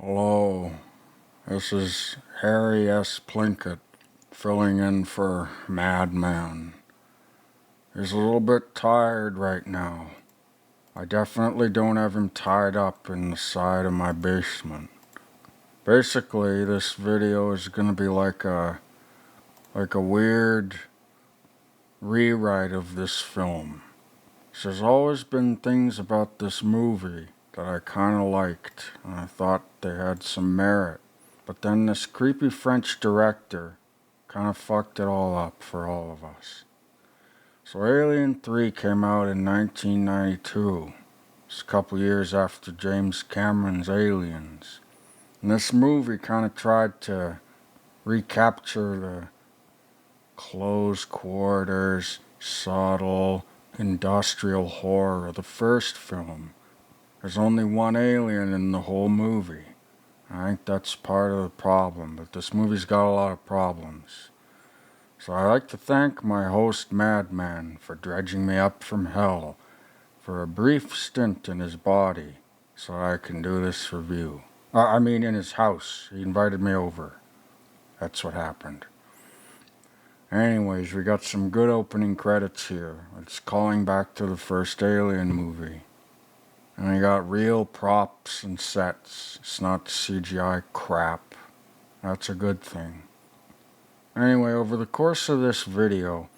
Hello, this is Harry S. Plinkett filling in for Madman. He's a little bit tired right now. I definitely don't have him tied up in the side of my basement. Basically, this video is gonna be like a weird rewrite of this film. There's always been things about this movie that I kinda liked, and I thought they had some merit. But then this creepy French director kind of fucked it all up for all of us. So Alien 3 came out in 1992. It's a couple years after James Cameron's Aliens. And this movie kind of tried to recapture the close quarters, subtle, industrial horror of the first film. There's only one alien in the whole movie. I think that's part of the problem, but this movie's got a lot of problems. So I'd like to thank my host Madman for dredging me up from hell for a brief stint in his body so I can do this review. In his house. He invited me over. That's what happened. Anyways, we got some good opening credits here. It's calling back to the first Alien movie. And we got real props and sets. It's not CGI crap. That's a good thing. Anyway, over the course of this video,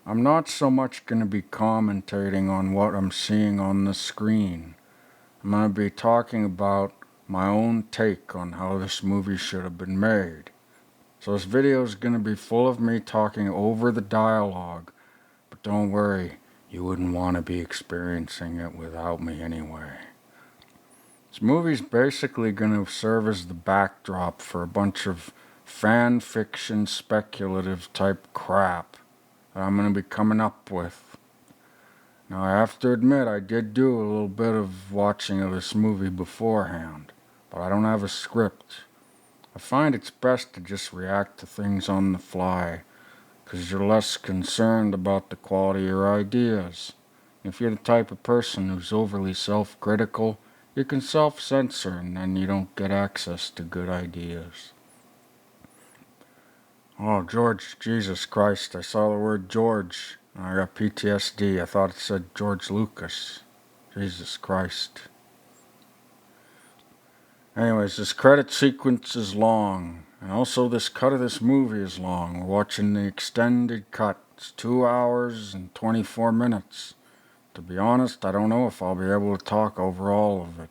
I'm not so much going to be commentating on what I'm seeing on the screen. I'm going to be talking about my own take on how this movie should have been made. So this video is going to be full of me talking over the dialogue, but don't worry. You wouldn't want to be experiencing it without me anyway. This movie's basically going to serve as the backdrop for a bunch of fan fiction speculative type crap that I'm going to be coming up with. Now I have to admit I did do a little bit of watching of this movie beforehand, but I don't have a script. I find it's best to just react to things on the fly, because you're less concerned about the quality of your ideas. If you're the type of person who's overly self-critical, you can self-censor and then you don't get access to good ideas. Oh, George, Jesus Christ, I saw the word George, and I got PTSD. I thought it said George Lucas. Jesus Christ. Anyways, this credit sequence is long. And also this cut of this movie is long. We're watching the extended cut. It's 2 hours and 24 minutes. To be honest, I don't know if I'll be able to talk over all of it.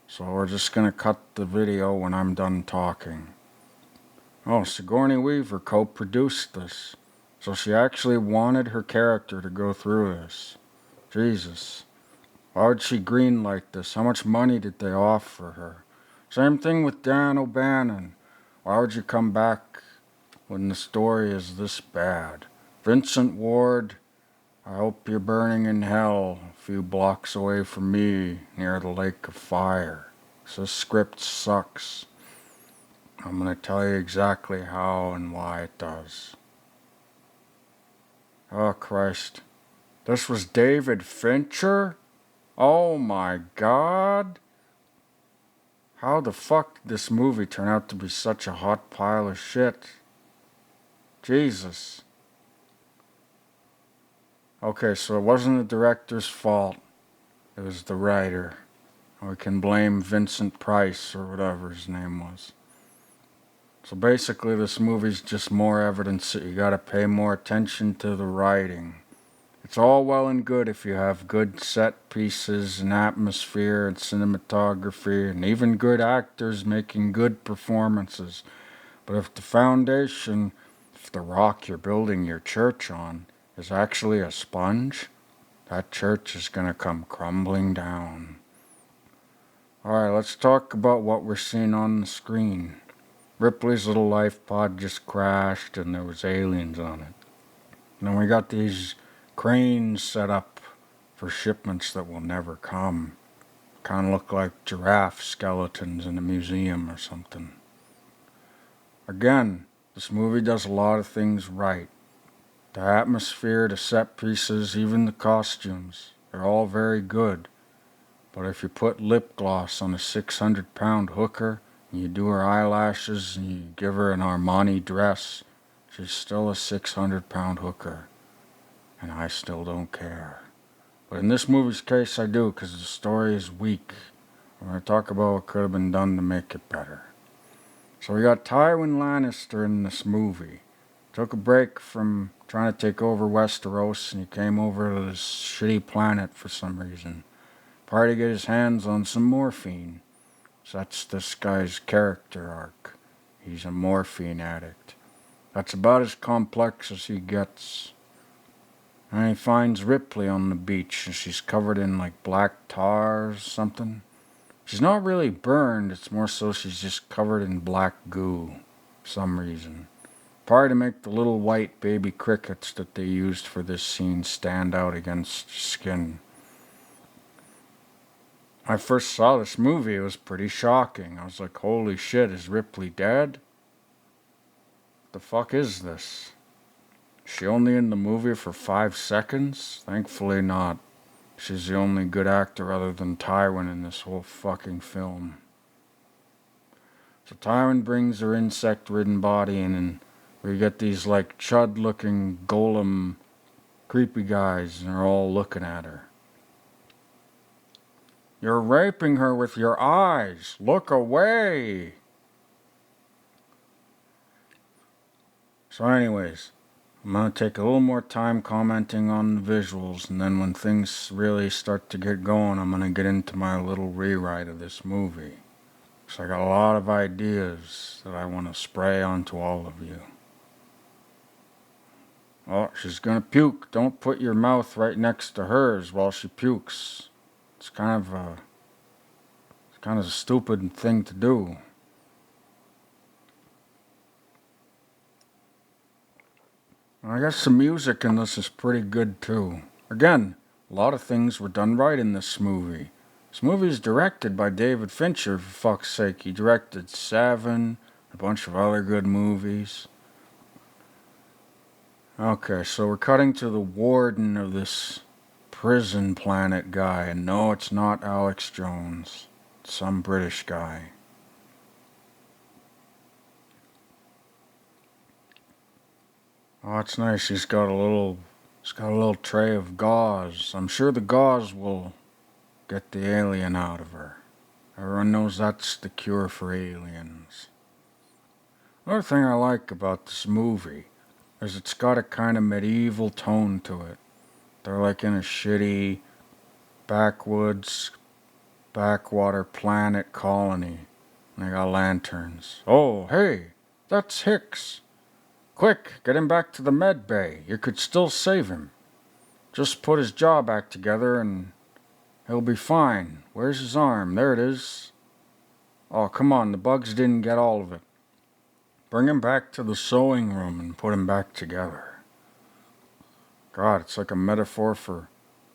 So we're just going to cut the video when I'm done talking. Oh, Sigourney Weaver co-produced this. So she actually wanted her character to go through this. Jesus. Why would she greenlight this? How much money did they offer her? Same thing with Dan O'Bannon. Why would you come back when the story is this bad? Vincent Ward, I hope you're burning in hell a few blocks away from me near the lake of fire. So this script sucks. I'm going to tell you exactly how and why it does. Oh, Christ. This was David Fincher? Oh my God. How the fuck did this movie turn out to be such a hot pile of shit? Jesus. Okay, so it wasn't the director's fault. It was the writer. We can blame Vincent Price or whatever his name was. So basically this movie's just more evidence that you gotta pay more attention to the writing. It's all well and good if you have good set pieces and atmosphere and cinematography and even good actors making good performances. But if the foundation, if the rock you're building your church on is actually a sponge, that church is going to come crumbling down. Alright, let's talk about what we're seeing on the screen. Ripley's little life pod just crashed and there was aliens on it. And then we got these cranes set up for shipments that will never come. Kind of look like giraffe skeletons in a museum or something. Again, this movie does a lot of things right. The atmosphere, the set pieces, even the costumes, they're all very good. But if you put lip gloss on a 600-pound hooker, You do her eyelashes and you give her an Armani dress. She's still a 600-pound hooker. And I still don't care. But in this movie's case, I do, because the story is weak. We're going to talk about what could have been done to make it better. So we got Tywin Lannister in this movie. Took a break from trying to take over Westeros, and he came over to this shitty planet for some reason. Probably to get his hands on some morphine. So that's this guy's character arc. He's a morphine addict. That's about as complex as he gets. And he finds Ripley on the beach, and she's covered in like black tar or something. She's not really burned, it's more so she's just covered in black goo for some reason. Probably to make the little white baby crickets that they used for this scene stand out against skin. When I first saw this movie, it was pretty shocking. I was like, holy shit, is Ripley dead? What the fuck is this? Is she only in the movie for 5 seconds? Thankfully not. She's the only good actor other than Tywin in this whole fucking film. So Tywin brings her insect-ridden body in, and we get these like chud-looking golem creepy guys, and they're all looking at her. You're raping her with your eyes. Look away. So anyways, I'm going to take a little more time commenting on the visuals, and then when things really start to get going, I'm going to get into my little rewrite of this movie. So I got a lot of ideas that I want to spray onto all of you. Oh, she's going to puke. Don't put your mouth right next to hers while she pukes. It's kind of a stupid thing to do. I guess the music in this is pretty good too. Again, a lot of things were done right in this movie. This movie is directed by David Fincher, for fuck's sake. He directed Seven, a bunch of other good movies. Okay, so we're cutting to the warden of this prison planet guy, and no, it's not Alex Jones. It's some British guy. Oh, it's nice. He's got a little tray of gauze. I'm sure the gauze will get the alien out of her. Everyone knows that's the cure for aliens. Another thing I like about this movie is it's got a kind of medieval tone to it. They're like in a shitty backwoods, backwater planet colony. And they got lanterns. Oh, hey, that's Hicks. Quick, get him back to the med bay. You could still save him. Just put his jaw back together and he'll be fine. Where's his arm? There it is. Oh, come on, the bugs didn't get all of it. Bring him back to the sewing room and put him back together. God, it's like a metaphor for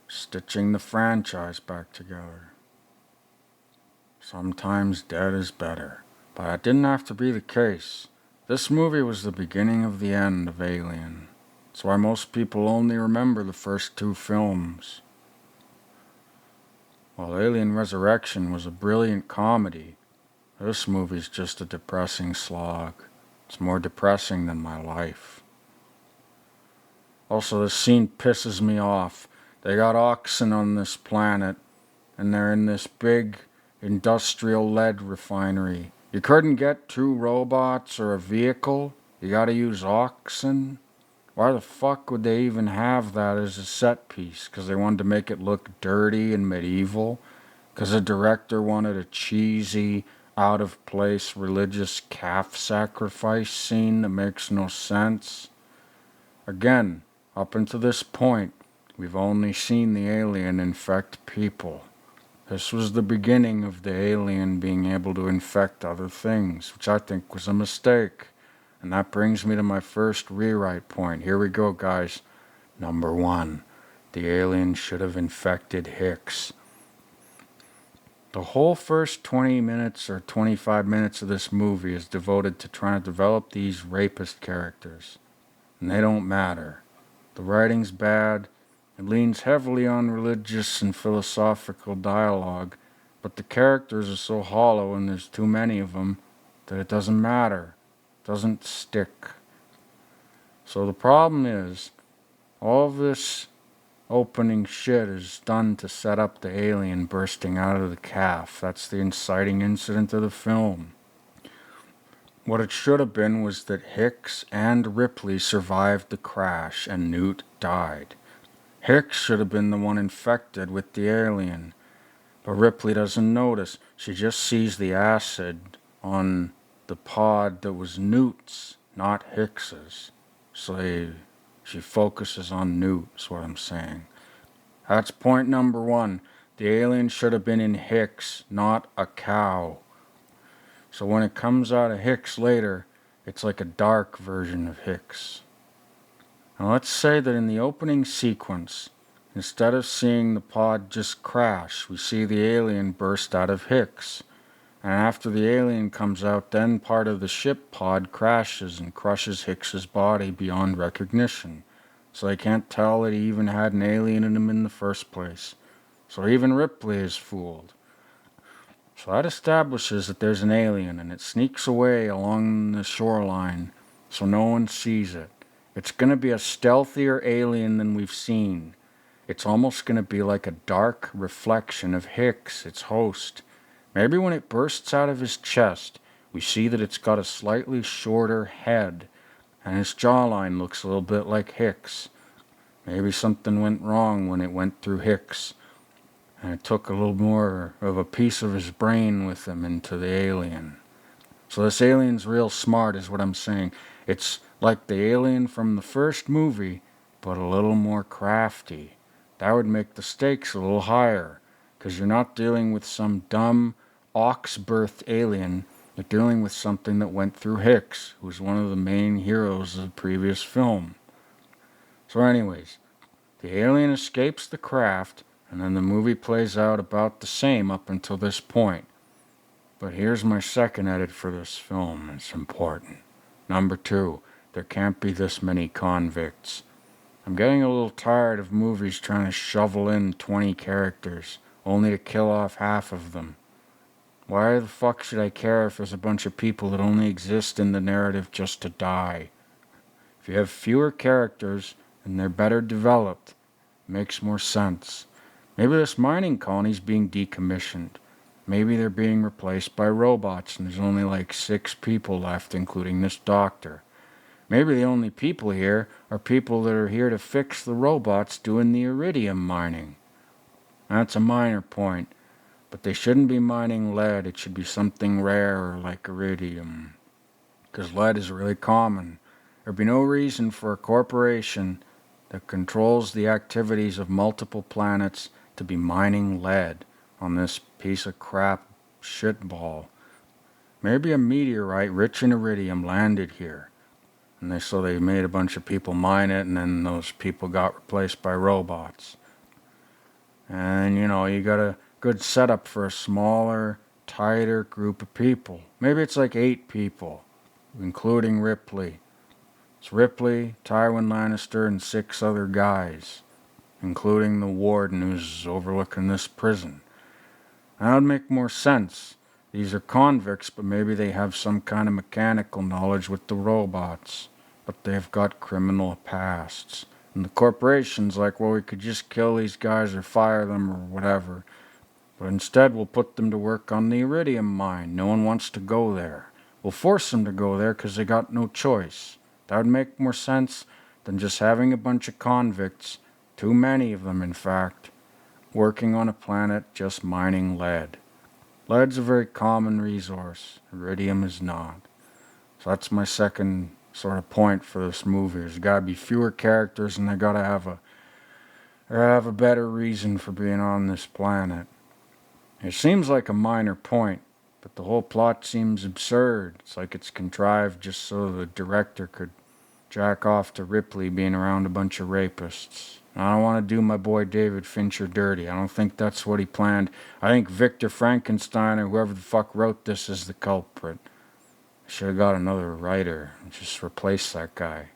stitching the franchise back together. Sometimes dead is better. But that didn't have to be the case. This movie was the beginning of the end of Alien. That's why most people only remember the first 2 films. While Alien Resurrection was a brilliant comedy, this movie's just a depressing slog. It's more depressing than my life. Also, this scene pisses me off. They got oxen on this planet, and they're in this big industrial lead refinery. You couldn't get 2 robots or a vehicle? You gotta use oxen? Why the fuck would they even have that as a set piece? Because they wanted to make it look dirty and medieval? Because the director wanted a cheesy, out-of-place religious calf sacrifice scene that makes no sense? Again, up until this point, we've only seen the alien infect people. This was the beginning of the alien being able to infect other things, which I think was a mistake. And that brings me to my first rewrite point. Here we go, guys. Number 1. The alien should have infected Hicks. The whole first 20 minutes or 25 minutes of this movie is devoted to trying to develop these rapist characters. And they don't matter. The writing's bad. It leans heavily on religious and philosophical dialogue, but the characters are so hollow and there's too many of them that it doesn't matter, doesn't stick. So the problem is, all of this opening shit is done to set up the alien bursting out of the calf. That's the inciting incident of the film. What it should have been was that Hicks and Ripley survived the crash and Newt died. Hicks should have been the one infected with the alien, but Ripley doesn't notice. She just sees the acid on the pod that was Newt's, not Hicks's. So she focuses on Newt, is what I'm saying. That's point number one. The alien should have been in Hicks, not a cow. So when it comes out of Hicks later, it's like a dark version of Hicks. Now let's say that in the opening sequence, instead of seeing the pod just crash, we see the alien burst out of Hicks. And after the alien comes out, then part of the ship pod crashes and crushes Hicks's body beyond recognition. So they can't tell that he even had an alien in him in the first place. So even Ripley is fooled. So that establishes that there's an alien, and it sneaks away along the shoreline so no one sees it. It's going to be a stealthier alien than we've seen. It's almost going to be like a dark reflection of Hicks, its host. Maybe when it bursts out of his chest, we see that it's got a slightly shorter head, and his jawline looks a little bit like Hicks. Maybe something went wrong when it went through Hicks, and it took a little more of a piece of his brain with him into the alien. So this alien's real smart is what I'm saying. It's like the alien from the first movie, but a little more crafty. That would make the stakes a little higher, because you're not dealing with some dumb ox-birthed alien. You're dealing with something that went through Hicks, who's one of the main heroes of the previous film. So anyways, the alien escapes the craft, and then the movie plays out about the same up until this point. But here's my second edit for this film. It's important. Number 2, there can't be this many convicts. I'm getting a little tired of movies trying to shovel in 20 characters, only to kill off half of them. Why the fuck should I care if there's a bunch of people that only exist in the narrative just to die? If you have fewer characters and they're better developed, it makes more sense. Maybe this mining colony's being decommissioned. Maybe they're being replaced by robots and there's only like 6 people left, including this doctor. Maybe the only people here are people that are here to fix the robots doing the iridium mining. That's a minor point, but they shouldn't be mining lead. It should be something rare like iridium, because lead is really common. There'd be no reason for a corporation that controls the activities of multiple planets to be mining lead on this piece of crap shitball. Maybe a meteorite rich in iridium landed here, and so they made a bunch of people mine it, and then those people got replaced by robots. And you got a good setup for a smaller, tighter group of people. Maybe it's like 8 people, including Ripley. It's Ripley, Tywin Lannister, and 6 other guys, including the warden who's overlooking this prison. That would make more sense. These are convicts, but maybe they have some kind of mechanical knowledge with the robots, but they've got criminal pasts. And the corporation's like, well, we could just kill these guys or fire them or whatever, but instead we'll put them to work on the iridium mine. No one wants to go there. We'll force them to go there because they got no choice. That would make more sense than just having a bunch of convicts, too many of them in fact, working on a planet just mining lead. Lead's a very common resource. Iridium is not. So that's my second sort of point for this movie. There's got to be fewer characters, and they got to have a better reason for being on this planet. It seems like a minor point, but the whole plot seems absurd. It's like it's contrived just so the director could jack off to Ripley being around a bunch of rapists. I don't want to do my boy David Fincher dirty. I don't think that's what he planned. I think Victor Frankenstein or whoever the fuck wrote this is the culprit. I should have got another writer and just replace that guy.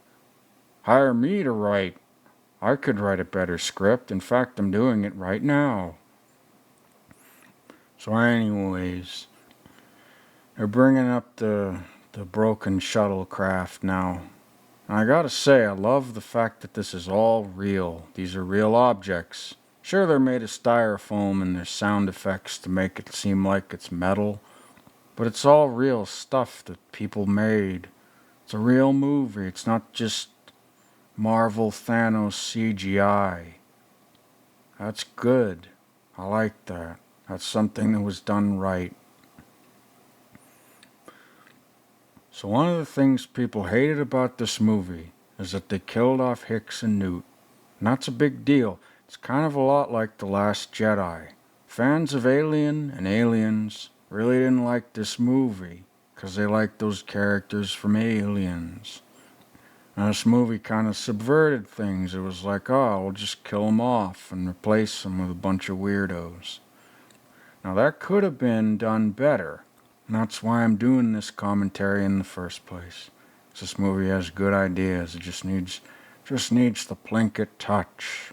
Hire me to write. I could write a better script. In fact, I'm doing it right now. So anyways, They're bringing up the broken shuttlecraft now. And I gotta say, I love the fact that this is all real. These are real objects. Sure, they're made of styrofoam and there's sound effects to make it seem like it's metal, but it's all real stuff that people made. It's a real movie. It's not just Marvel Thanos CGI. That's good. I like that. That's something that was done right. So one of the things people hated about this movie is that they killed off Hicks and Newt. And that's a big deal. It's kind of a lot like The Last Jedi. Fans of Alien and Aliens really didn't like this movie because they liked those characters from Aliens. And this movie kind of subverted things. It was like, oh, we'll just kill them off and replace them with a bunch of weirdos. Now that could have been done better. And that's why I'm doing this commentary in the first place. This movie has good ideas. It just needs the Plinkett touch.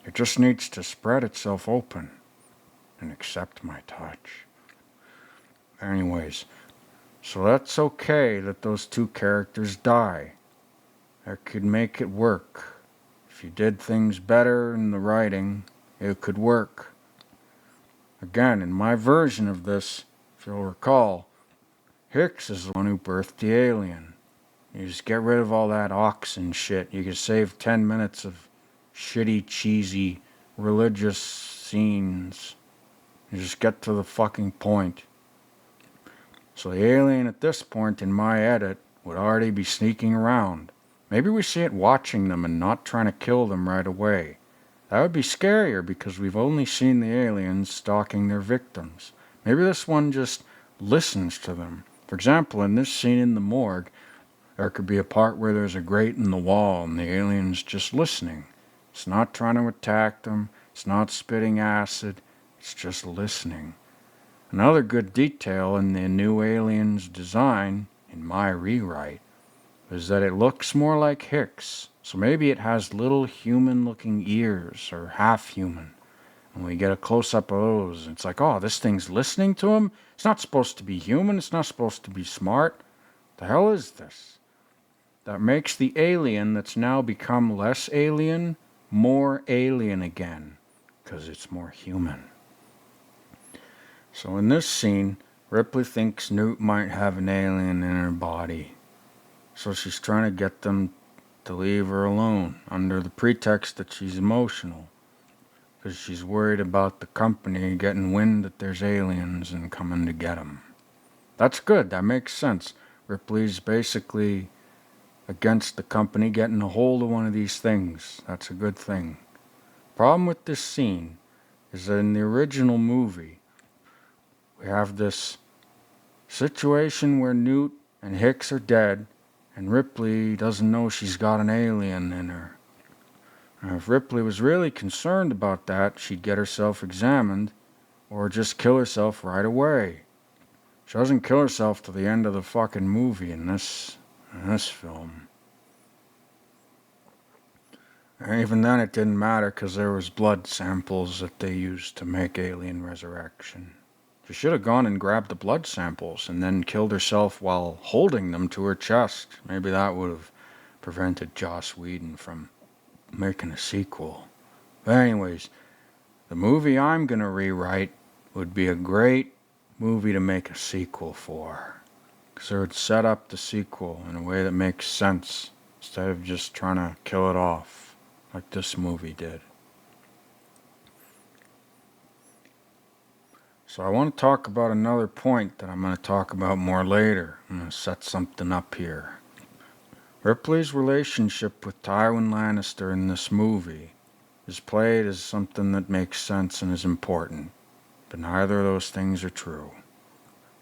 It just needs to spread itself open and accept my touch. Anyways, so that's okay that those two characters die. That could make it work. If you did things better in the writing, it could work. Again, in my version of this, if you'll recall, Hicks is the one who birthed the alien. You just get rid of all that oxen shit. You can save 10 minutes of shitty, cheesy, religious scenes. You just get to the fucking point. So the alien at this point in my edit would already be sneaking around. Maybe we see it watching them and not trying to kill them right away. That would be scarier because we've only seen the aliens stalking their victims. Maybe this one just listens to them. For example, in this scene in the morgue, there could be a part where there's a grate in the wall and the alien's just listening. It's not trying to attack them. It's not spitting acid. It's just listening. Another good detail in the new alien's design, in my rewrite, is that it looks more like Hicks. So maybe it has little human-looking ears, or half-human. And we get a close-up of those. It's like, oh, this thing's listening to him? It's not supposed to be human. It's not supposed to be smart. The hell is this? That makes the alien that's now become less alien, more alien again. Because it's more human. So in this scene, Ripley thinks Newt might have an alien in her body. So she's trying to get them to leave her alone under the pretext that she's emotional. Because she's worried about the company getting wind that there's aliens and coming to get them. That's good. That makes sense. Ripley's basically against the company getting a hold of one of these things. That's a good thing. Problem with this scene is that in the original movie, we have this situation where Newt and Hicks are dead, and Ripley doesn't know she's got an alien in her. Now, if Ripley was really concerned about that, she'd get herself examined, or just kill herself right away. She doesn't kill herself to the end of the fucking movie in this film. And even then it didn't matter because there was blood samples that they used to make Alien Resurrection. She should have gone and grabbed the blood samples and then killed herself while holding them to her chest. Maybe that would have prevented Joss Whedon from making a sequel. But anyways, the movie I'm going to rewrite would be a great movie to make a sequel for. Because it would set up the sequel in a way that makes sense instead of just trying to kill it off like this movie did. So I want to talk about another point that I'm going to talk about more later. I'm going to set something up here. Ripley's relationship with Tywin Lannister in this movie is played as something that makes sense and is important. But neither of those things are true.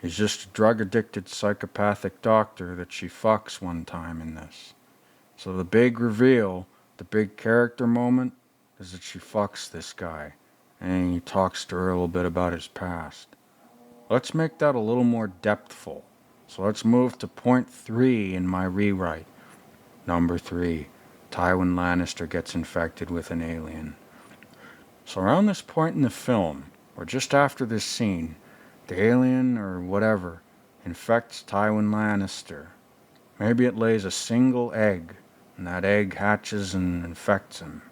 He's just a drug-addicted psychopathic doctor that she fucks one time in this. So the big reveal, the big character moment, is that she fucks this guy. And he talks to her a little bit about his past. Let's make that a little more depthful. So let's move to point 3 in my rewrite. Number 3, Tywin Lannister gets infected with an alien. So around this point in the film, or just after this scene, The alien, or whatever, infects Tywin Lannister. Maybe it lays a single egg, and that egg hatches and infects him.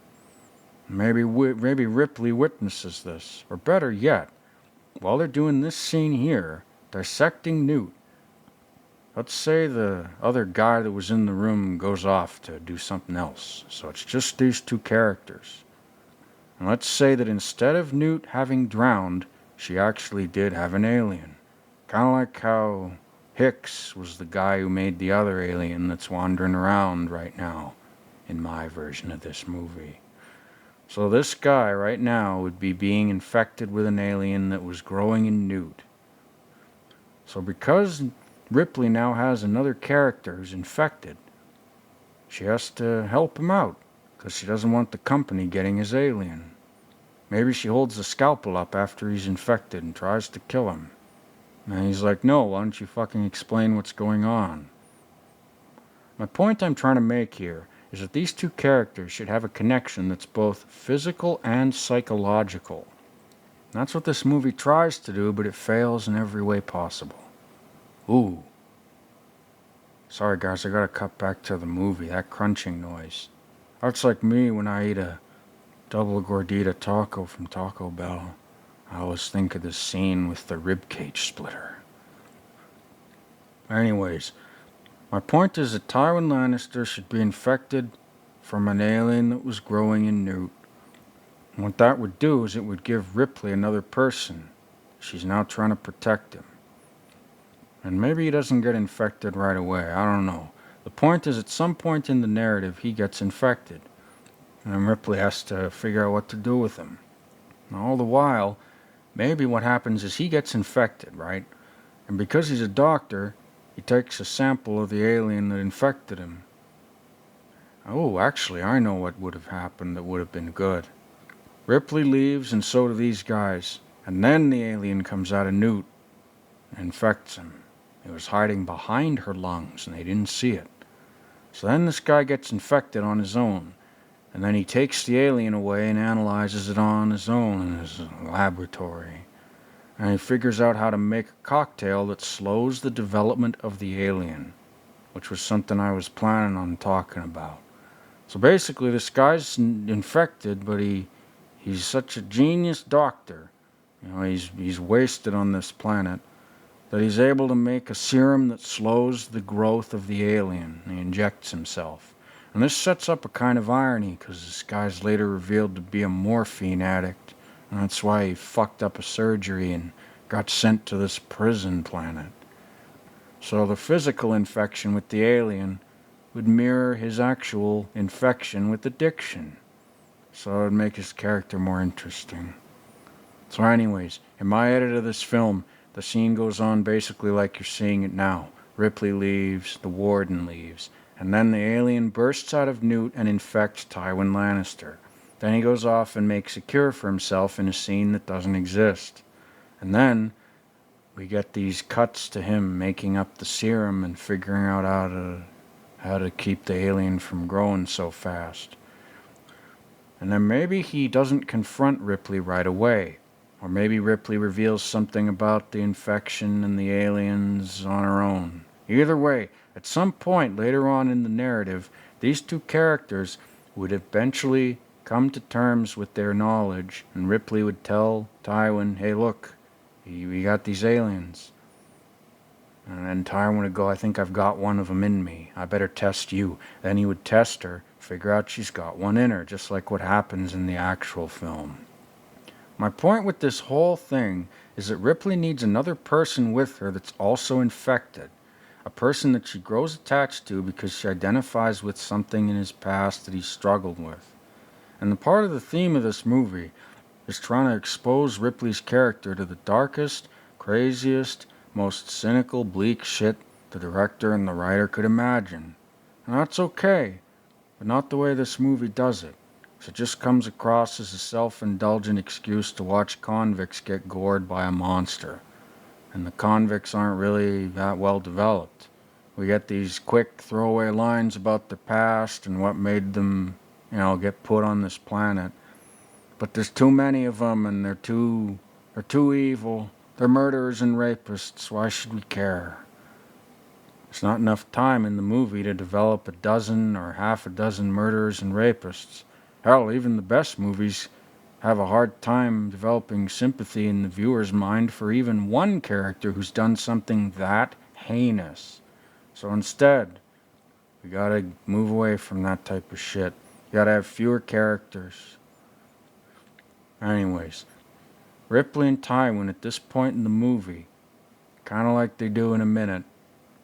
Maybe Ripley witnesses this, or better yet, while they're doing this scene here, dissecting Newt, let's say the other guy that was in the room goes off to do something else, so it's just these two characters. And let's say that instead of Newt having drowned, she actually did have an alien. Kind of like how Hicks was the guy who made the other alien that's wandering around right now in my version of this movie. So this guy right now would be being infected with an alien that was growing in Newt. So because Ripley now has another character who's infected, she has to help him out, because she doesn't want the company getting his alien. Maybe she holds the scalpel up after he's infected and tries to kill him. And he's like, no, why don't you fucking explain what's going on? My point I'm trying to make here is that these two characters should have a connection that's both physical and psychological. That's what this movie tries to do, but it fails in every way possible. Ooh. Sorry guys, I gotta cut back to the movie, that crunching noise. That's like me when I eat a double gordita taco from Taco Bell. I always think of this scene with the ribcage splitter. Anyways, my point is that Tywin Lannister should be infected from an alien that was growing in Newt. And what that would do is it would give Ripley another person. She's now trying to protect him. And maybe he doesn't get infected right away, I don't know. The point is at some point in the narrative he gets infected. And Ripley has to figure out what to do with him. And all the while, maybe what happens is he gets infected, right? And because he's a doctor, he takes a sample of the alien that infected him. Oh, actually, I know what would have happened that would have been good. Ripley leaves, and so do these guys. And then the alien comes out of Newt and infects him. It was hiding behind her lungs, and they didn't see it. So then this guy gets infected on his own. And then he takes the alien away and analyzes it on his own in his laboratory. And he figures out how to make a cocktail that slows the development of the alien, which was something I was planning on talking about. So basically this guy's infected, but he's such a genius doctor, he's wasted on this planet, that he's able to make a serum that slows the growth of the alien. He injects himself. And this sets up a kind of irony, because this guy's later revealed to be a morphine addict. And that's why he fucked up a surgery and got sent to this prison planet. So the physical infection with the alien would mirror his actual infection with addiction. So it would make his character more interesting. So anyways, in my edit of this film, the scene goes on basically like you're seeing it now. Ripley leaves, the warden leaves, and then the alien bursts out of Newt and infects Tywin Lannister. Then he goes off and makes a cure for himself in a scene that doesn't exist. And then we get these cuts to him making up the serum and figuring out how to keep the alien from growing so fast. And then maybe he doesn't confront Ripley right away. Or maybe Ripley reveals something about the infection and the aliens on her own. Either way, at some point later on in the narrative, these two characters would eventually come to terms with their knowledge, and Ripley would tell Tywin, hey look, we got these aliens. And then Tywin would go, I think I've got one of them in me. I better test you. Then he would test her, figure out she's got one in her, just like what happens in the actual film. My point with this whole thing is that Ripley needs another person with her that's also infected. A person that she grows attached to because she identifies with something in his past that he struggled with. And the part of the theme of this movie is trying to expose Ripley's character to the darkest, craziest, most cynical, bleak shit the director and the writer could imagine. And that's okay, but not the way this movie does it. It just comes across as a self-indulgent excuse to watch convicts get gored by a monster. And the convicts aren't really that well developed. We get these quick throwaway lines about their past and what made them, get put on this planet. But there's too many of them, and they're too evil. They're murderers and rapists. Why should we care? There's not enough time in the movie to develop a dozen or half a dozen murderers and rapists. Hell, even the best movies have a hard time developing sympathy in the viewer's mind for even one character who's done something that heinous. So instead, we gotta move away from that type of shit. You gotta have fewer characters. Anyways, Ripley and Tywin at this point in the movie, kinda like they do in a minute,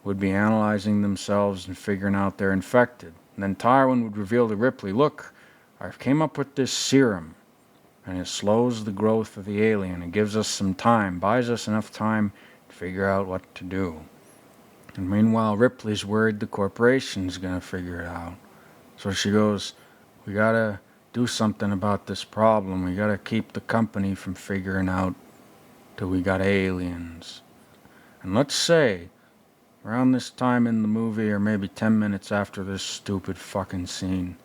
would be analyzing themselves and figuring out they're infected. And then Tywin would reveal to Ripley, look, I came up with this serum, and it slows the growth of the alien. It gives us some time, buys us enough time to figure out what to do. And meanwhile, Ripley's worried the corporation's gonna figure it out. So she goes, we gotta do something about this problem. We gotta keep the company from figuring out till we got aliens. And let's say, around this time in the movie, or maybe 10 minutes after this stupid fucking scene,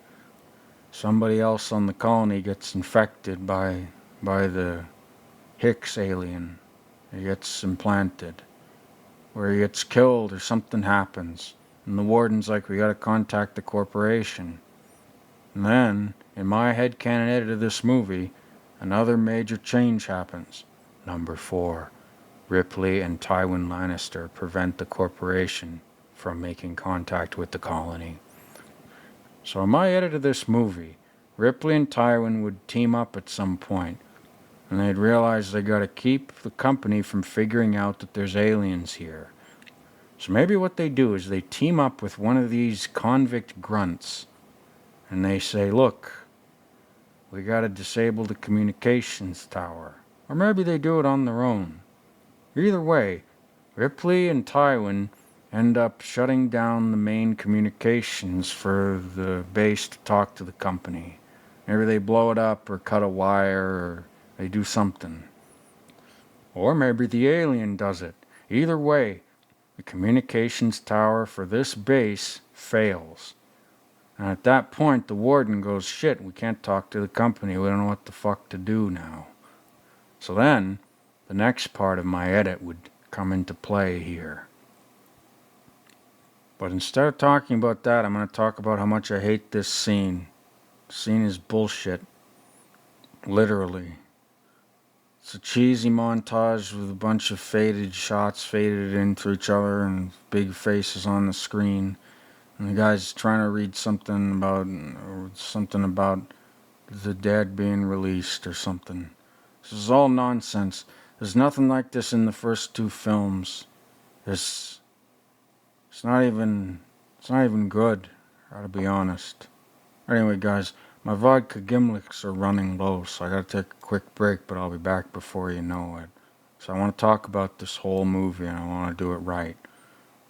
somebody else on the colony gets infected by the Hicks alien. He gets implanted. Or he gets killed or something happens. And the warden's like, we gotta contact the corporation. And then, in my headcanon edit of this movie, another major change happens. Number 4. Ripley and Tywin Lannister prevent the corporation from making contact with the colony. So in my edit of this movie, Ripley and Tywin would team up at some point, and they'd realize they gotta keep the company from figuring out that there's aliens here. So maybe what they do is they team up with one of these convict grunts, and they say, look, we gotta disable the communications tower. Or maybe they do it on their own. Either way, Ripley and Tywin end up shutting down the main communications for the base to talk to the company. Maybe they blow it up or cut a wire or they do something. Or maybe the alien does it. Either way, the communications tower for this base fails. And at that point, the warden goes, shit, we can't talk to the company. We don't know what the fuck to do now. So then, the next part of my edit would come into play here. But instead of talking about that, I'm going to talk about how much I hate this scene. The scene is bullshit. Literally. It's a cheesy montage with a bunch of faded shots faded into each other and big faces on the screen. And the guy's trying to read something about the dead being released or something. This is all nonsense. There's nothing like this in the first 2 films. It's not even good, gotta be honest. Anyway, guys, my vodka gimlets are running low, so I gotta take a quick break, but I'll be back before you know it. So I want to talk about this whole movie, and I want to do it right.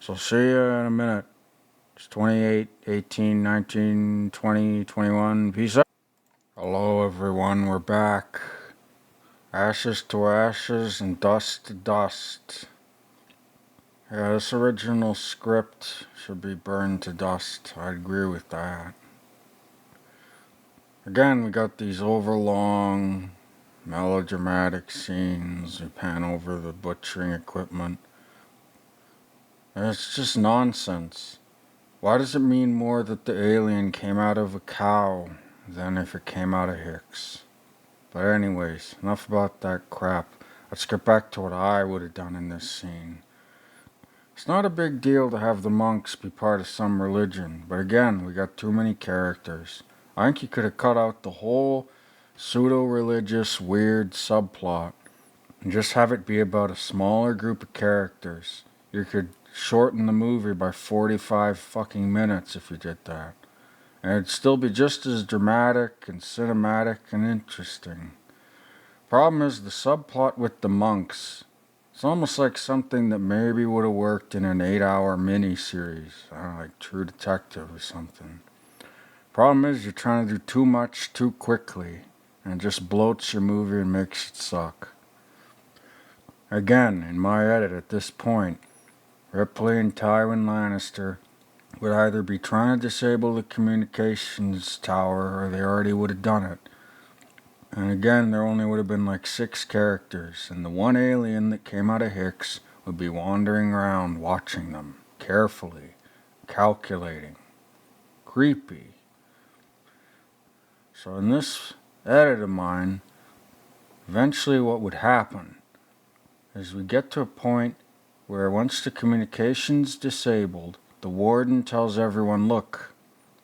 So see you in a minute. It's 28, 18, 19, 20, 21. Peace out. Hello, everyone. We're back. Ashes to ashes and dust to dust. Yeah, this original script should be burned to dust. I agree with that. Again, we got these overlong, melodramatic scenes. We pan over the butchering equipment. And it's just nonsense. Why does it mean more that the alien came out of a cow than if it came out of Hicks? But anyways, enough about that crap. Let's get back to what I would have done in this scene. It's not a big deal to have the monks be part of some religion, but again, we got too many characters. I think you could have cut out the whole pseudo-religious weird subplot and just have it be about a smaller group of characters. You could shorten the movie by 45 fucking minutes if you did that. And it'd still be just as dramatic and cinematic and interesting. Problem is the subplot with the monks. It's almost like something that maybe would have worked in an 8-hour miniseries. I don't know, like True Detective or something. Problem is you're trying to do too much too quickly. And it just bloats your movie and makes it suck. Again, in my edit at this point, Ripley and Tywin Lannister would either be trying to disable the communications tower or they already would have done it. And again, there only would have been like 6 characters, and the one alien that came out of Hicks would be wandering around watching them, carefully, calculating, creepy. So in this edit of mine, eventually what would happen is we get to a point where once the communication's disabled, the warden tells everyone, look,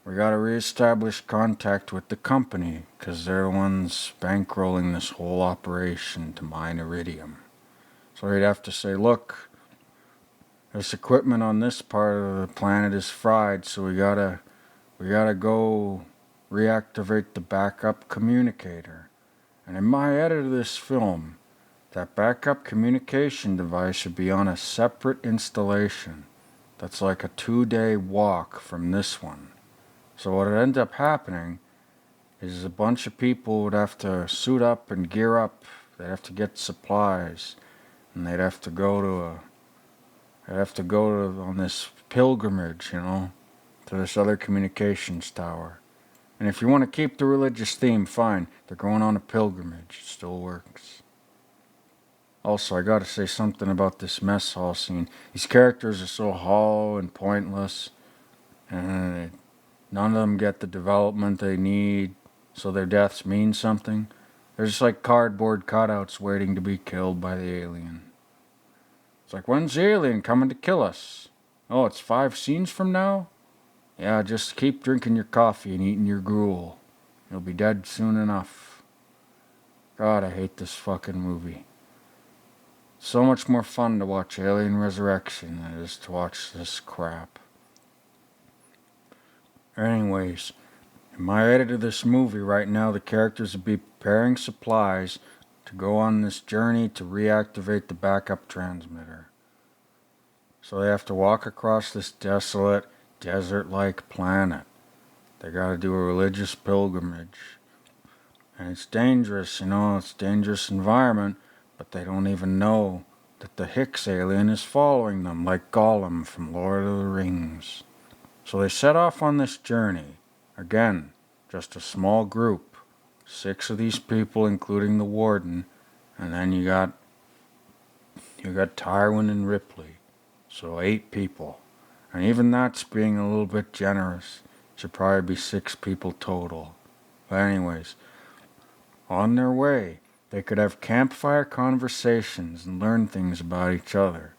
we gotta reestablish contact with the company, because they're the ones bankrolling this whole operation to mine iridium. So he'd have to say, look, this equipment on this part of the planet is fried, so we gotta go reactivate the backup communicator. And in my edit of this film, that backup communication device should be on a separate installation that's like a 2-day walk from this one. So what would end up happening is a bunch of people would have to suit up and gear up. They'd have to get supplies, and they'd have to go on this pilgrimage, to this other communications tower. And if you want to keep the religious theme, fine. They're going on a pilgrimage. It still works. Also, I gotta say something about this mess hall scene. These characters are so hollow and pointless, and none of them get the development they need, so their deaths mean something. They're just like cardboard cutouts waiting to be killed by the alien. It's like, when's the alien coming to kill us? Oh, it's 5 scenes from now? Yeah, just keep drinking your coffee and eating your gruel. You'll be dead soon enough. God, I hate this fucking movie. So much more fun to watch Alien Resurrection than it is to watch this crap. Anyways, in my edit of this movie right now, the characters would be preparing supplies to go on this journey to reactivate the backup transmitter. So they have to walk across this desolate, desert-like planet. They gotta do a religious pilgrimage. And it's dangerous, it's a dangerous environment, but they don't even know that the Hicks alien is following them like Gollum from Lord of the Rings. So they set off on this journey. Again, just a small group. 6 of these people, including the warden, and then you got Tywin and Ripley. So 8 people. And even that's being a little bit generous. Should probably be 6 people total. But anyways, on their way, they could have campfire conversations and learn things about each other.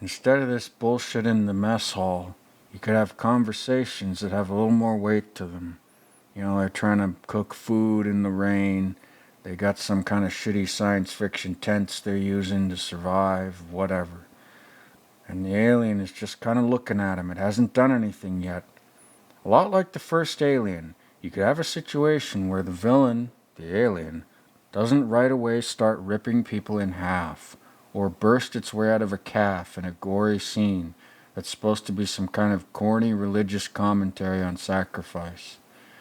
Instead of this bullshit in the mess hall, you could have conversations that have a little more weight to them. They're trying to cook food in the rain. They got some kind of shitty science fiction tents they're using to survive, whatever. And the alien is just kind of looking at him. It hasn't done anything yet. A lot like the first Alien, you could have a situation where the villain, the alien, doesn't right away start ripping people in half, or burst its way out of a calf in a gory scene that's supposed to be some kind of corny religious commentary on sacrifice.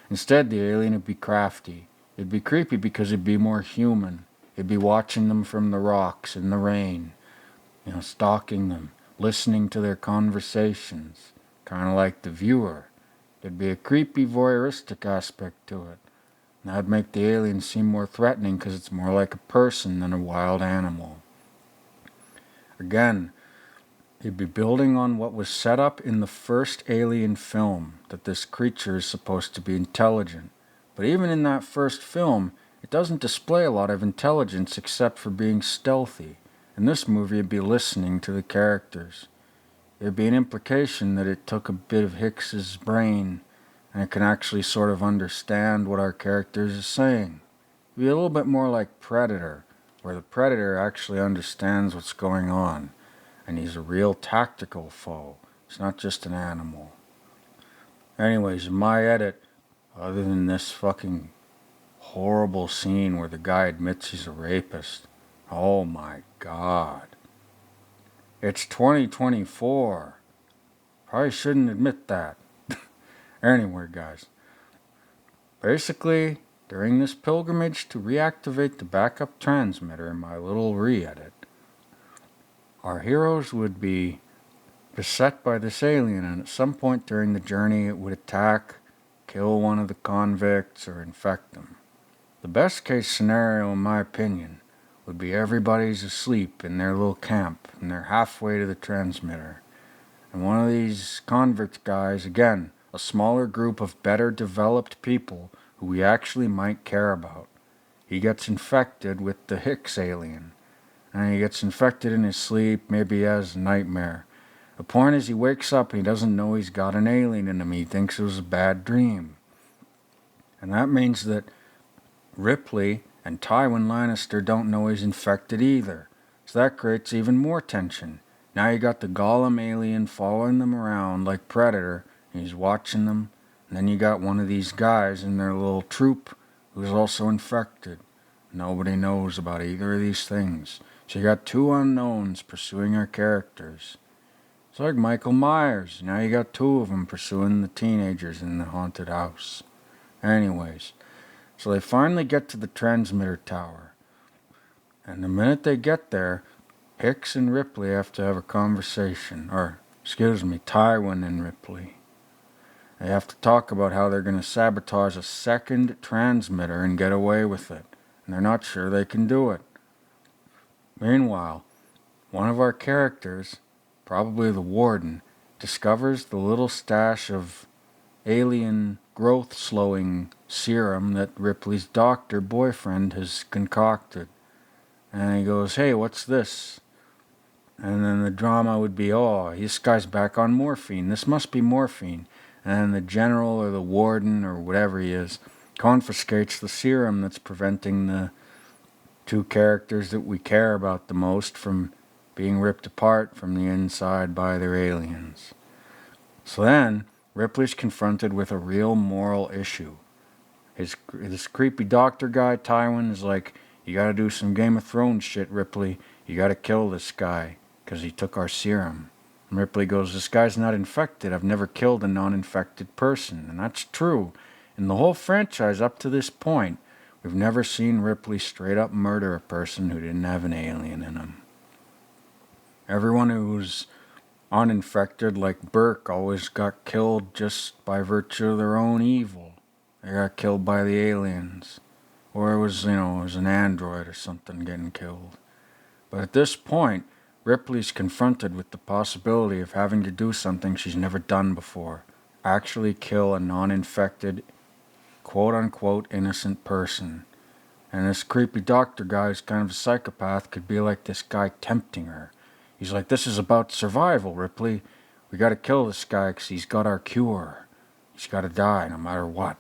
Instead, the alien would be crafty. It'd be creepy because it'd be more human. It'd be watching them from the rocks in the rain, stalking them, listening to their conversations, kind of like the viewer. There'd be a creepy voyeuristic aspect to it. And that'd make the alien seem more threatening because it's more like a person than a wild animal. Again, he'd be building on what was set up in the first Alien film, that this creature is supposed to be intelligent. But even in that first film, it doesn't display a lot of intelligence except for being stealthy. In this movie, it'd be listening to the characters. There'd be an implication that it took a bit of Hicks's brain, and it can actually sort of understand what our characters are saying. It'd be a little bit more like Predator, where the Predator actually understands what's going on, and he's a real tactical foe. It's not just an animal. Anyways, in my edit, other than this fucking horrible scene where the guy admits he's a rapist, oh my god. It's 2024. Probably shouldn't admit that. Anyway, guys. Basically, during this pilgrimage to reactivate the backup transmitter in my little re-edit, our heroes would be beset by this alien, and at some point during the journey it would attack, kill one of the convicts, or infect them. The best case scenario, in my opinion, would be everybody's asleep in their little camp and they're halfway to the transmitter. And one of these convict guys, again, a smaller group of better developed people who we actually might care about, he gets infected with the Hicks alien. And he gets infected in his sleep, maybe he has a nightmare. The point is he wakes up and he doesn't know he's got an alien in him. He thinks it was a bad dream. And that means that Ripley and Tywin Lannister don't know he's infected either. So that creates even more tension. Now you got the Gollum alien following them around like Predator, and he's watching them. And then you got one of these guys in their little troop who's also infected. Nobody knows about either of these things. So you got two unknowns pursuing our characters. It's like Michael Myers. Now you got two of them pursuing the teenagers in the haunted house. Anyways, so they finally get to the transmitter tower. And the minute they get there, Hicks and Ripley have to have a conversation. Tywin and Ripley. They have to talk about how they're going to sabotage a second transmitter and get away with it. And they're not sure they can do it. Meanwhile, one of our characters, probably the warden, discovers the little stash of alien growth-slowing serum that Ripley's doctor boyfriend has concocted. And he goes, "Hey, what's this?" And then the drama would be, "Oh, this guy's back on morphine. This must be morphine." And then the general or the warden or whatever he is confiscates the serum that's preventing the two characters that we care about the most from being ripped apart from the inside by their aliens. So then, Ripley's confronted with a real moral issue. This creepy doctor guy, Tywin, is like, "You gotta do some Game of Thrones shit, Ripley. You gotta kill this guy, 'cause he took our serum." And Ripley goes, "This guy's not infected. I've never killed a non-infected person." And that's true. In the whole franchise up to this point, we've never seen Ripley straight up murder a person who didn't have an alien in him. Everyone who's uninfected, like Burke, always got killed just by virtue of their own evil. They got killed by the aliens. Or it was an android or something getting killed. But at this point, Ripley's confronted with the possibility of having to do something she's never done before. Actually kill a non-infected, quote-unquote innocent person. And this creepy doctor guy who's kind of a psychopath could be like this guy tempting her. He's like, "This is about survival, Ripley. We gotta kill this guy because he's got our cure. He's gotta die no matter what.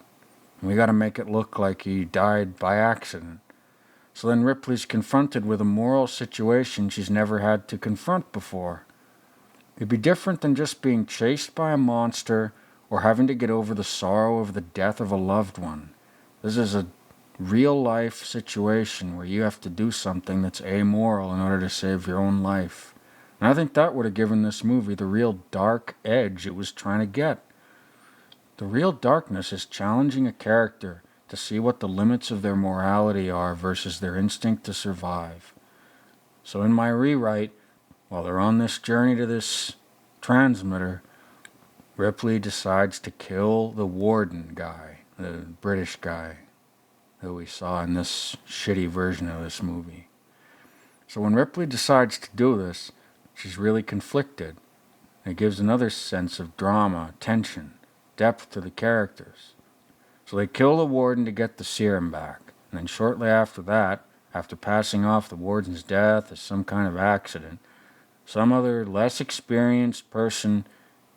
And we gotta make it look like he died by accident." So then Ripley's confronted with a moral situation she's never had to confront before. It'd be different than just being chased by a monster or having to get over the sorrow of the death of a loved one. This is a real-life situation where you have to do something that's amoral in order to save your own life. And I think that would have given this movie the real dark edge it was trying to get. The real darkness is challenging a character to see what the limits of their morality are versus their instinct to survive. So in my rewrite, while they're on this journey to this transmitter, Ripley decides to kill the warden guy, the British guy that we saw in this shitty version of this movie. So when Ripley decides to do this, she's really conflicted. It gives another sense of drama, tension, depth to the characters. So they kill the warden to get the serum back. And then shortly after that, after passing off the warden's death as some kind of accident, some other less experienced person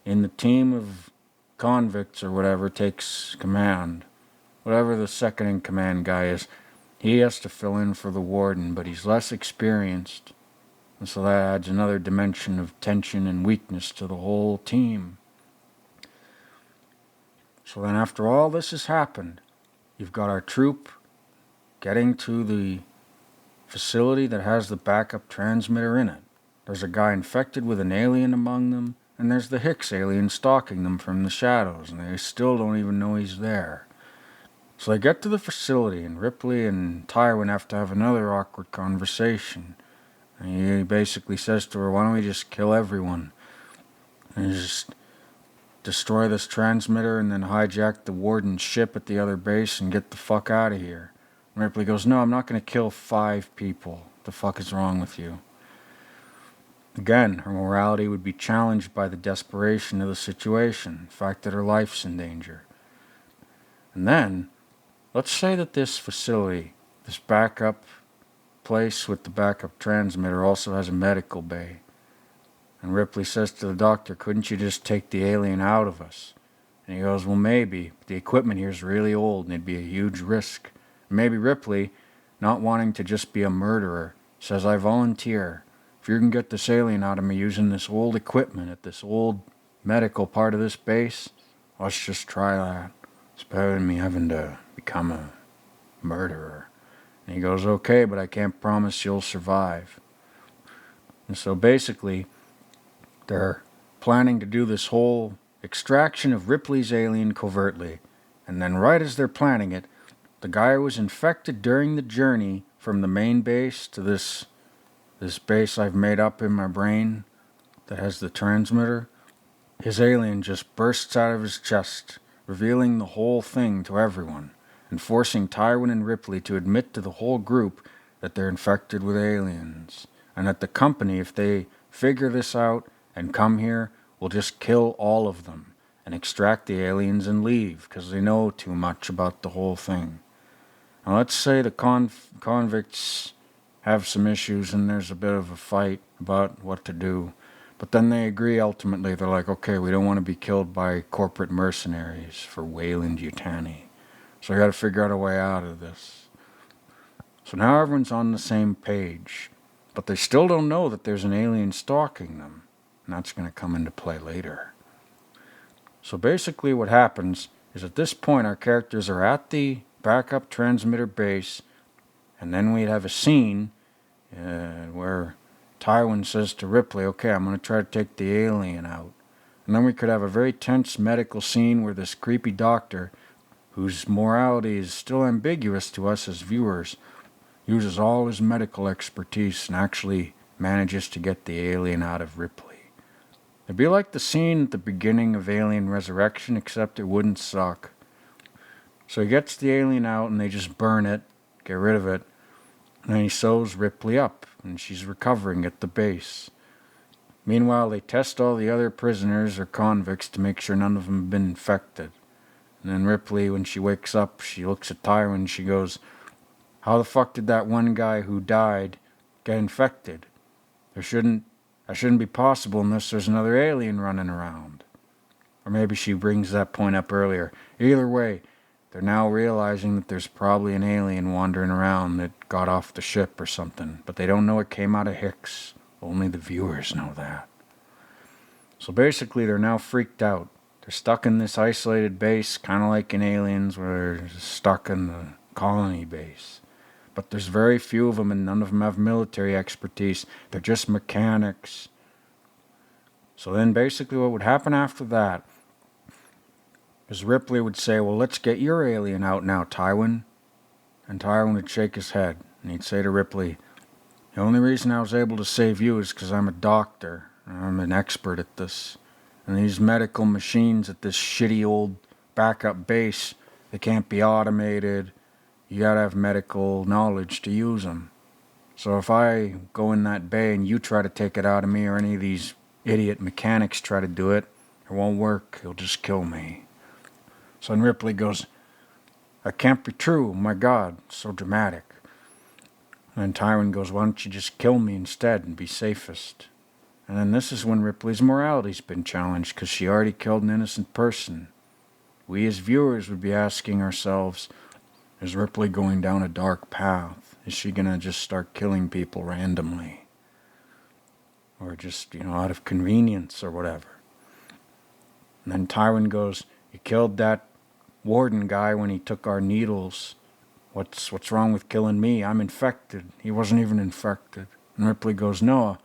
in the team of convicts or whatever takes command. Whatever the second-in-command guy is, he has to fill in for the warden, but he's less experienced. And so that adds another dimension of tension and weakness to the whole team. So then after all this has happened, you've got our troop getting to the facility that has the backup transmitter in it. There's a guy infected with an alien among them, and there's the Hicks alien stalking them from the shadows, and they still don't even know he's there. So they get to the facility, and Ripley and Tywin have to have another awkward conversation. And he basically says to her, "Why don't we just kill everyone? And just destroy this transmitter and then hijack the warden's ship at the other base and get the fuck out of here." Ripley goes, no, I'm not going to kill 5 people. The fuck is wrong with you? Again, her morality would be challenged by the desperation of the situation, the fact that her life's in danger. And then, let's say that this facility, this backup place with the backup transmitter, also has a medical bay. And Ripley says to the doctor, couldn't you just take the alien out of us? And he goes, well, maybe, but the equipment here is really old and it'd be a huge risk. And maybe Ripley, not wanting to just be a murderer, says, I volunteer. If you can get this alien out of me using this old equipment at this old medical part of this base, let's just try that. It's better than me having to become a murderer. And he goes, okay, but I can't promise you'll survive. And so basically, they're planning to do this whole extraction of Ripley's alien covertly. And then right as they're planning it, the guy who was infected during the journey from the main base to this base I've made up in my brain that has the transmitter, his alien just bursts out of his chest, revealing the whole thing to everyone, and forcing Tywin and Ripley to admit to the whole group that they're infected with aliens, and that the company, if they figure this out and come here, will just kill all of them and extract the aliens and leave because they know too much about the whole thing. Now let's say the convicts have some issues and there's a bit of a fight about what to do, but then they agree ultimately. They're like, okay, we don't want to be killed by corporate mercenaries for Weyland-Yutani, so we got to figure out a way out of this. So now everyone's on the same page, but they still don't know that there's an alien stalking them, and that's going to come into play later. So basically what happens is at this point our characters are at the backup transmitter base, and then we'd have a scene where Tywin says to Ripley, okay, I'm going to try to take the alien out. And then we could have a very tense medical scene where this creepy doctor, whose morality is still ambiguous to us as viewers, uses all his medical expertise and actually manages to get the alien out of Ripley. It'd be like the scene at the beginning of Alien Resurrection, except it wouldn't suck. So he gets the alien out and they just burn it, get rid of it, and then he sews Ripley up, and she's recovering at the base. Meanwhile, they test all the other prisoners or convicts to make sure none of them have been infected. And then Ripley, when she wakes up, she looks at Tywin and she goes, how the fuck did that one guy who died get infected? That shouldn't be possible unless there's another alien running around. Or maybe she brings that point up earlier. Either way, they're now realizing that there's probably an alien wandering around that got off the ship or something, but they don't know it came out of Hicks. Only the viewers know that. So basically they're now freaked out. They're stuck in this isolated base, kind of like in Aliens, where they're stuck in the colony base. But there's very few of them, and none of them have military expertise. They're just mechanics. So then basically what would happen after that is Ripley would say, well, let's get your alien out now, Tywin. And Tywin would shake his head, and he'd say to Ripley, the only reason I was able to save you is because I'm a doctor. I'm an expert at this. And these medical machines at this shitty old backup base, they can't be automated. You gotta have medical knowledge to use them. So if I go in that bay and you try to take it out of me, or any of these idiot mechanics try to do it, it won't work. He'll just kill me. So then Ripley goes, that can't be true. My God, so dramatic. And then Tywin goes, why don't you just kill me instead and be safest? And then this is when Ripley's morality's been challenged, because she already killed an innocent person. We as viewers would be asking ourselves, is Ripley going down a dark path? Is she going to just start killing people randomly? Or just, out of convenience or whatever. And then Tywin goes, you killed that warden guy when he took our needles. What's wrong with killing me? I'm infected. He wasn't even infected. And Ripley goes, no,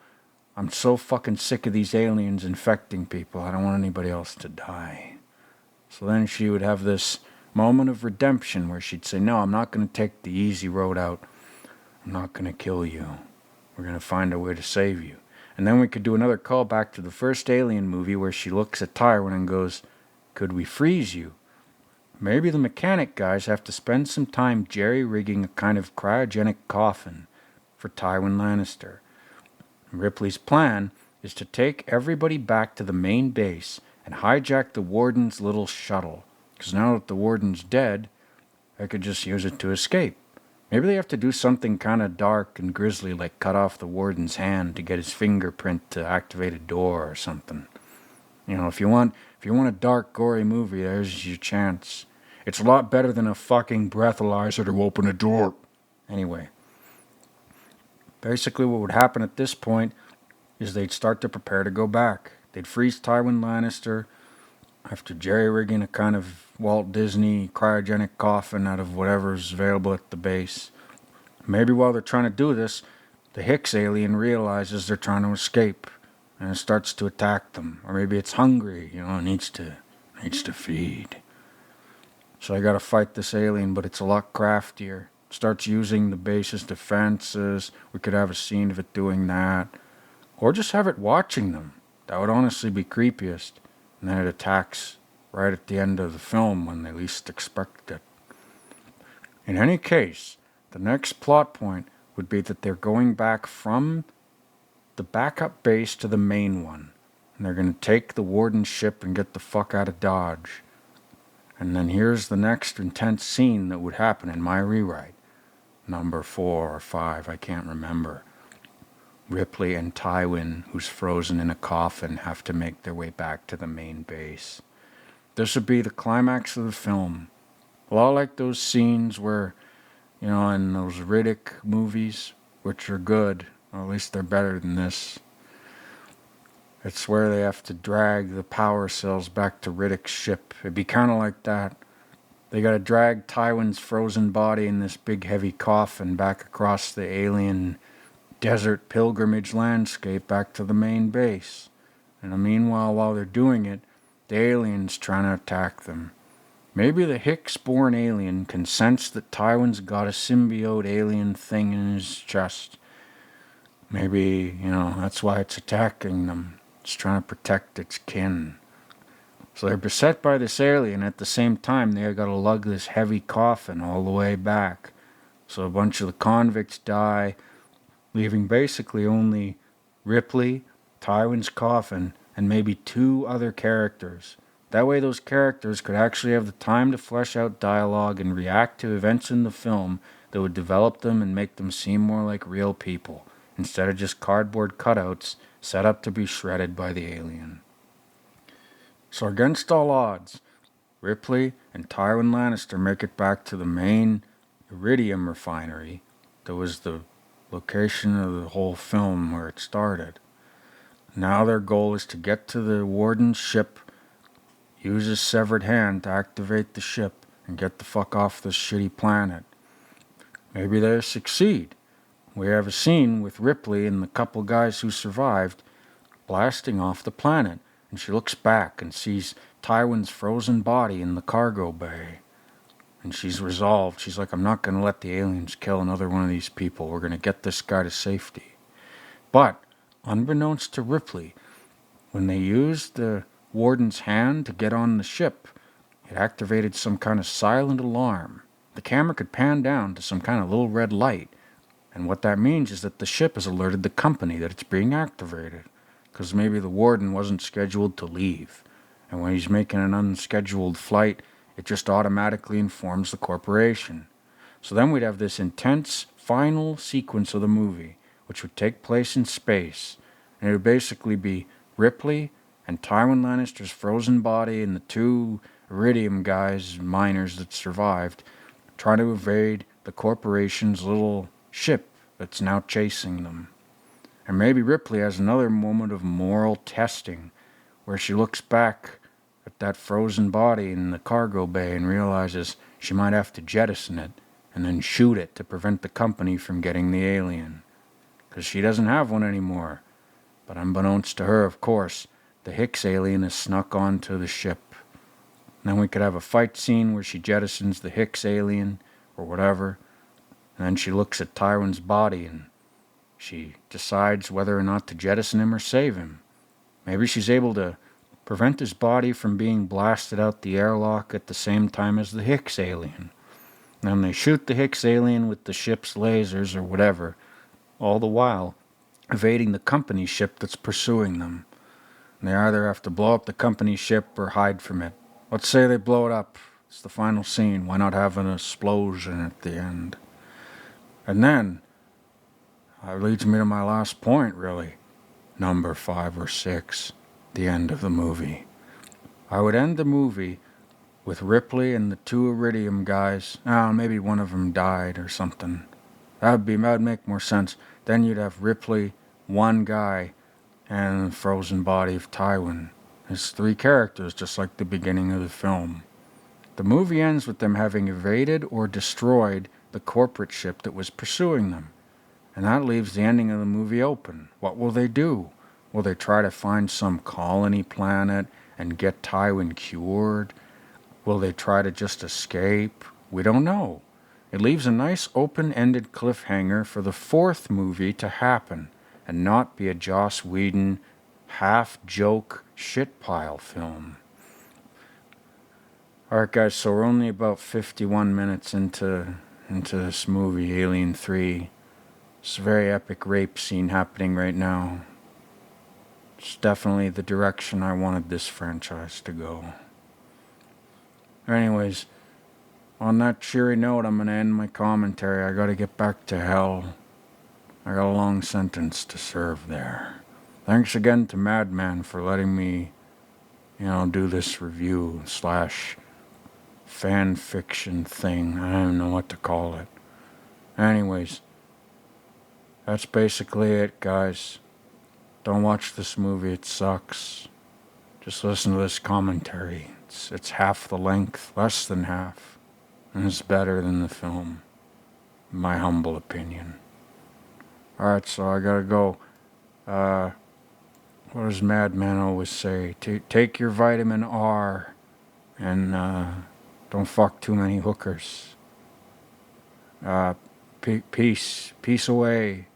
I'm so fucking sick of these aliens infecting people. I don't want anybody else to die. So then she would have this moment of redemption where she'd say, no, I'm not going to take the easy road out. I'm not going to kill you. We're going to find a way to save you. And then we could do another callback to the first Alien movie where she looks at Tywin and goes, could we freeze you? maybe the mechanic guys have to spend some time jerry-rigging a kind of cryogenic coffin for Tywin Lannister. Ripley's plan is to take everybody back to the main base and hijack the Warden's little shuttle, because now that the Warden's dead, they could just use it to escape. Maybe they have to do something kind of dark and grisly, like cut off the Warden's hand to get his fingerprint to activate a door or something. You know, if you want a dark, gory movie, there's your chance. It's a lot better than a fucking breathalyzer to open a door. Anyway, basically what would happen at this point is they'd start to prepare to go back. They'd freeze Tywin Lannister after jerry-rigging a kind of Walt Disney cryogenic coffin out of whatever's available at the base. Maybe while they're trying to do this, the Hicks alien realizes they're trying to escape, and it starts to attack them. Or maybe it's hungry, it needs to feed. So they gotta fight this alien, but it's a lot craftier. It starts using the base's defenses. We could have a scene of it doing that. Or just have it watching them. That would honestly be creepiest. And then it attacks right at the end of the film when they least expect it. In any case, the next plot point would be that they're going back from the backup base to the main one. And they're going to take the Warden's ship and get the fuck out of Dodge. And then here's the next intense scene that would happen in my rewrite. Number 4 or 5, I can't remember. Ripley and Tywin, who's frozen in a coffin, have to make their way back to the main base. This would be the climax of the film. A lot like those scenes where, in those Riddick movies, which are good, or at least they're better than this. It's where they have to drag the power cells back to Riddick's ship. It'd be kind of like that. They gotta drag Tywin's frozen body in this big heavy coffin back across the alien desert pilgrimage landscape back to the main base. And meanwhile, while they're doing it, the alien's trying to attack them. Maybe the Hicks-born alien can sense that Tywin's got a symbiote alien thing in his chest. Maybe, that's why it's attacking them. It's trying to protect its kin. So they're beset by this alien. At the same time, they gotta lug this heavy coffin all the way back. So a bunch of the convicts die, leaving basically only Ripley, Tywin's coffin, and maybe 2 other characters. That way those characters could actually have the time to flesh out dialogue and react to events in the film that would develop them and make them seem more like real people, instead of just cardboard cutouts set up to be shredded by the alien. So against all odds, Ripley and Tywin Lannister make it back to the main iridium refinery that was the location of the whole film where it started. Now their goal is to get to the Warden's ship, use his severed hand to activate the ship, and get the fuck off this shitty planet. Maybe they succeed. We have a scene with Ripley and the couple guys who survived blasting off the planet, and she looks back and sees Tywin's frozen body in the cargo bay. And she's resolved. She's like, I'm not going to let the aliens kill another one of these people. We're going to get this guy to safety. But, unbeknownst to Ripley, when they used the Warden's hand to get on the ship, it activated some kind of silent alarm. The camera could pan down to some kind of little red light. And what that means is that the ship has alerted the company that it's being activated. Because maybe the Warden wasn't scheduled to leave. And when he's making an unscheduled flight, it just automatically informs the corporation. So then we'd have this intense final sequence of the movie, which would take place in space. And it would basically be Ripley and Tywin Lannister's frozen body and the 2 iridium guys, miners that survived, trying to evade the corporation's little ship that's now chasing them. And maybe Ripley has another moment of moral testing where she looks back at that frozen body in the cargo bay and realizes she might have to jettison it and then shoot it to prevent the company from getting the alien. Because she doesn't have one anymore. But unbeknownst to her, of course, the Hicks alien has snuck onto the ship. And then we could have a fight scene where she jettisons the Hicks alien or whatever. And then she looks at Tywin's body and she decides whether or not to jettison him or save him. Maybe she's able to prevent his body from being blasted out the airlock at the same time as the Hicks alien. And they shoot the Hicks alien with the ship's lasers or whatever, all the while evading the company ship that's pursuing them. And they either have to blow up the company ship or hide from it. Let's say they blow it up. It's the final scene. Why not have an explosion at the end? And then, that leads me to my last point, really. Number 5 or 6, the end of the movie. I would end the movie with Ripley and the 2 Iridium guys. Maybe one of them died or something. That would make more sense. Then you'd have Ripley, one guy, and the frozen body of Tywin. It's 3 characters, just like the beginning of the film. The movie ends with them having evaded or destroyed the corporate ship that was pursuing them. And that leaves the ending of the movie open. What will they do? Will they try to find some colony planet and get Tywin cured? Will they try to just escape? We don't know. It leaves a nice open-ended cliffhanger for the 4th movie to happen and not be a Joss Whedon half-joke shit-pile film. Alright guys, so we're only about 51 minutes into this movie, Alien 3. It's a very epic rape scene happening right now. It's definitely the direction I wanted this franchise to go. Anyways, on that cheery note, I'm going to end my commentary. I got to get back to hell. I got a long sentence to serve there. Thanks again to Madman for letting me, do this review / fan fiction thing. I don't know what to call it. Anyways, that's basically it, guys. Don't watch this movie, it sucks. Just listen to this commentary. It's half the length, less than half. And it's better than the film, in my humble opinion. Alright, so I gotta go. What does Madman always say? Take your vitamin R and don't fuck too many hookers. Peace away.